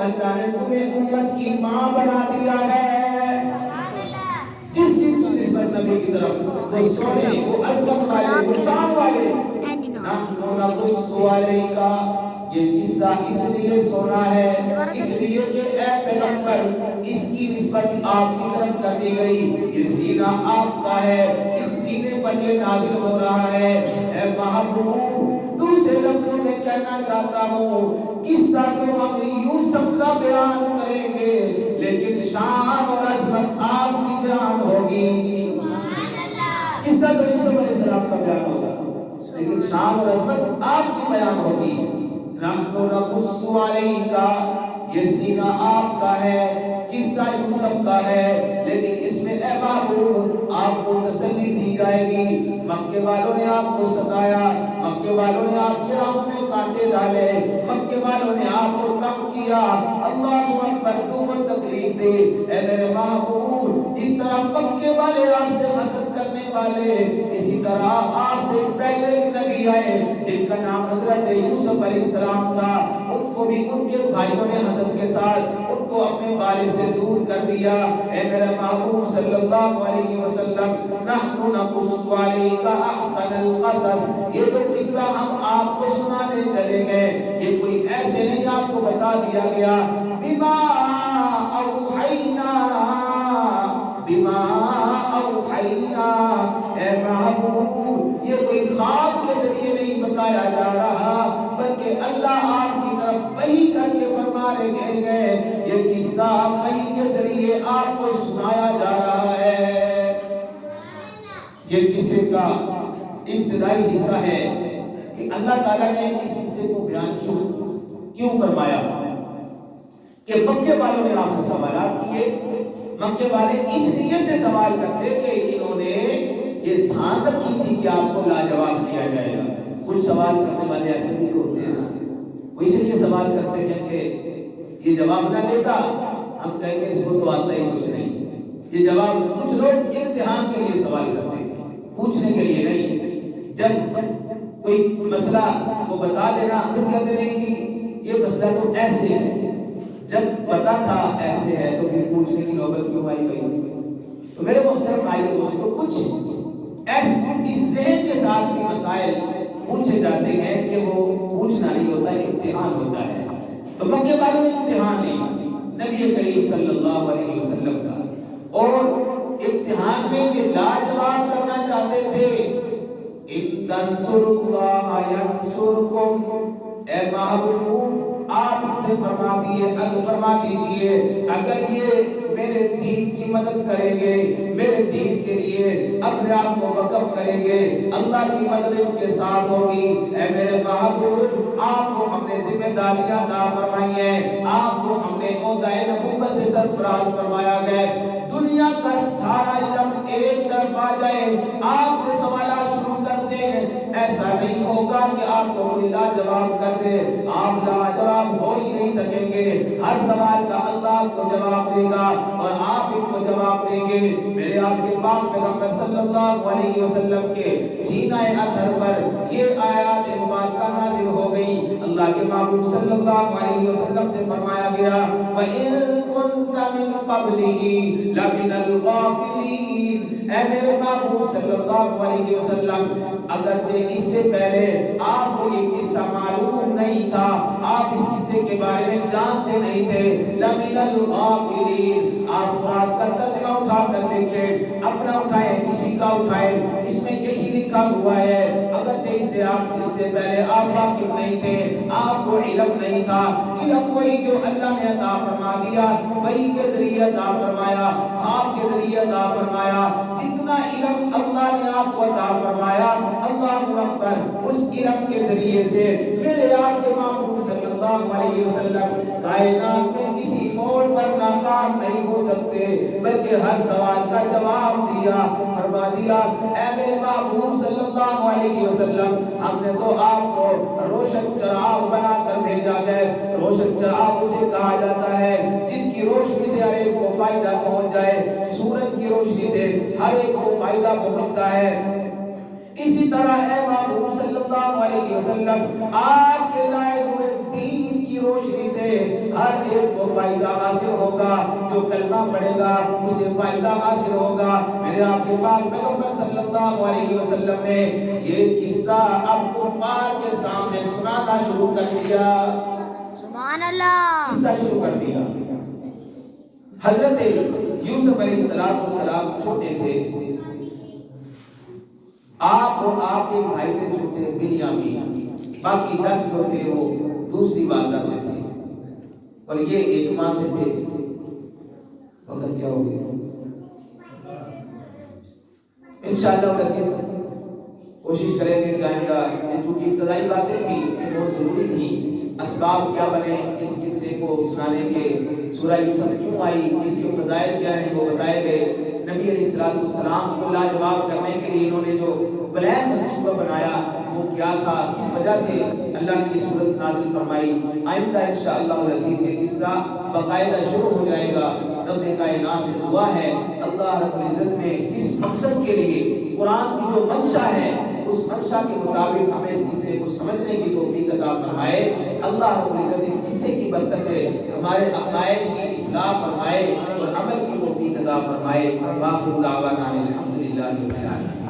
اللہ نے تمہیں امت کی ماں بنا دیا ہے۔ جس چیز کی نسبت نبی کی طرف وہ سونے، وہ عظمت والے، وہ شان والے، نحن نقص علیک، یہ قصہ اس لیے سونا ہے، اس لیے کہ اے پیغمبر اس کی نسبت آپ کی طرف کر دی گئی، یہ سینہ آپ کا ہے، اس سینے پر یہ نازل ہو رہا ہے۔ اے محبوب، دوسرے لفظوں میں کہنا چاہتا ہوں، قصہ تو ہم یوسف کا بیان کریں گے لیکن شان اور عظمت آپ کی بیان ہوگی۔ قصہ تو یوسف علیہ السلام کا بیان ہوگا لیکن شان اور عظمت آپ کی بیان ہوگی۔ نحن نقص علیک، یہ سینہ آپ کا ہے، قصہ یوسف کا ہے، لیکن اس میں اے محبوب آپ کو تسلی دی جائے گی۔ مکے والوں نے آپ کو ستایا، مکے والوں نے آپ کے راہوں میں کانٹے ڈالے، مکے والوں نے آپ کو تنگ کیا، اللہ اکبر، تم کو تکلیف دی۔ اے میرے محبوب، جس طرح مکے والے آپ سے حسد کرنے والے، اسی طرح آپ سے پہلے بھی نبی آئے جن کا نام حضرت یوسف علیہ السلام تھا، ان کو بھی ان کے بھائیوں نے حسد کے ساتھ ان کو اپنے والد سے دور کر دیا۔ اے میرے محبوب صلی اللہ علیہ وسلم، نحن نقص علیک احسن القصص، یہ جو قصہ ہم آپ کو سنانے چلے گئے یہ کوئی ایسے نہیں آپ کو بتا دیا گیا، بما اوحینا، بما اوحینا، اے محبوب یہ کوئی خواب کے ذریعے نہیں بتایا جا رہا بلکہ اللہ آپ کی طرف وحی کر کے فرمانے گئے، یہ قصہ وحی کے ذریعے آپ کو سنایا جا رہا ہے۔ یہ قصے کا ابتدائی حصہ ہے کہ اللہ تعالیٰ نے اس قصے کو بیان کیوں فرمایا کہ مکے والوں نے آپ سے سوالات کیے، مکے والے اس لیے سے سوال کرتے کہ انہوں نے یہ دھیان رکھی تھی کہ آپ کو لاجواب کیا جائے گا۔ کچھ سوال کرنے والے ایسے بھی ہوتے ہیں نا، وہ اس لیے سوال کرتے ہیں کہ یہ جواب نہ دیتا ہم کہیں گے اس کو تو آتا ہی کچھ نہیں۔ یہ جواب کچھ لوگ امتحان کے لیے سوال کرتے ہیں، پوچھنے کے لیے نہیں۔ جب کوئی مسئلہ کو بتا دینا پھر کہتے نہیں جی یہ مسئلہ تو ایسے ہے، جب پتا تھا ایسے ہے تو پھر پوچھنے کی نوبت کیوں آئی گئی؟ تو میرے محترم بھائی دوستو، کچھ اس ذہن کے ساتھ بھی مسائل پوچھے جاتے ہیں کہ وہ پوچھنا نہیں ہوتا، امتحان ہوتا ہے۔ تو مکے والوں نے امتحان لی نبی کریم صلی اللہ علیہ وسلم کا، اور امتحان میں یہ لاجواب کرنا چاہتے تھے، ان تنصروا اللہ ینصرکم، اے محبوب آپ ان سے فرما دیجئے اگر یہ میرے دین کی مدد کریں گے، میرے دین کے لیے اپنے آپ کو وقف کریں گے، اللہ کی مدد ان کے ساتھ ہوگی۔ اے میرے محبوب آپ کو ہم نے ذمہ داریاں عطا فرمائی ہیں، آپ کو ہم نے عہدہ نبوت سے سرفراز فرمایا گیا، دنیا کا سارا علم ایک طرف آ جائے آپ سے سوالات شروع کر دیں، ایسا نہیں ہوگا کہ آپ کو کوئی لاجواب کر دے، آپ لاجواب ہو ہی نہیں سکیں گے، ہر سوال کا اللہ آپ کو جواب دے گا اور آپ ان کو جواب دیں گے۔ میرے آپ کے پاک پیغمبر صلی اللہ علیہ وسلم کے سینہ اطہر پر یہ آیات مبارکہ نازل ہو گئی، اللہ کے محبوب صلی اللہ علیہ وسلم سے فرمایا گیا وَإِن كُنْتَ مِن قَبْلِهِ لَمِنَ الْغَافِلِينَ، اے میرے محبوب صلی اللہ علیہ وسلم اگرچہ اس سے پہلے آپ کو یہ قصہ معلوم نہیں تھا، آپ اس قصے کے بارے میں جانتے نہیں تھے، لَمِنَ الْغَافِلِينَ، آپ قرآن کا ترجمہ اٹھا کر دیکھیں، اپنا اٹھائیں کسی کا اٹھائیں، اس میں یہی لکھا ہوا ہے اگرچہ اس سے پہلے آپ واقف نہیں تھے، آپ کو علم نہیں تھا، علم وہی جو اللہ نے عطا فرما دیا، وہی کے ذریعے عطا فرمایا، خواب کے ذریعے عطا فرمایا، جتنا علم اللہ نے آپ کو عطا فرمایا اللہ اکبر، اس علم کے ذریعے سے میرے آپ کے محبوب صلی اللہ علیہ وسلم کائنات میں کسی موڑ پر ناکام نہیں ہو سکتے، بلکہ ہر سوال کا جواب دیا، فرما دیا اے میرے محبوب صلی اللہ علیہ وسلم ہم نے تو آپ کو روشن چراغ بنا کر بھیجا گیا، روشن چراغ اسے کہا جاتا ہے جس کی روشنی سے ہر ایک کو فائدہ پہنچ جائے، سورج کی روشنی سے ہر ایک کو فائدہ پہنچتا ہے۔ اسی طرح اے محبوب صلی اللہ علیہ وسلم آپ کے لائے ہوئے دین کی روشنی سے ہر ایک کو فائدہ حاصل ہوگا. جو کلمہ پڑھے گا اسے فائدہ حاصل ہوگا. میرے آپ کے پاک پیغمبر صلی اللہ علیہ وسلم نے یہ قصہ اب کفار کے سامنے سنانا شروع کر دیا. سبحان اللہ. قصہ شروع کر دیا. حضرت یوسف علیہ السلام چھوٹے تھے. آپ اور آپ کے بھائی تھے چھوٹے بنیامین. باقی 10 جو تھے وہ دوسری والدہ سے تھے اور یہ ایک ماں سے تھے. وقت کیا ہو گیا؟ انشاءاللہ عزیز کوشش کریں گے کہ آئندہ یہ چونکہ ابتدائی باتیں تھیں یہ بہت ضروری تھی. اسباب کیا بنے اس قصے کو سنانے کے، سورہ یوسف کیوں آئی، اس کے فضائل کیا ہیں وہ بتائے گئے. نبی علیہ السلام کو لاجواب کرنے کے لیے انہوں نے جو پلان منصوبہ بنایا وہ کیا تھا، کس وجہ سے اللہ نے یہ صورت نازل فرمائی. آئندہ انشاءاللہ العزیز یہ قصہ باقاعدہ شروع ہو جائے گا. رب کائنات سے دعا ہے اللہ رب العزت نے جس مقصد کے لیے قرآن کی جو منشا ہے اس منشا کے مطابق ہمیں اس قصے کو سمجھنے کی توفیق عطا فرمائے. اللہ رب العزت اس قصے کی برکت سے ہمارے عقائد کی اصلاح فرمائے اور عمل کی توفیق عطا فرمائے. واخر دعوانا الحمدللہ رب العالمین.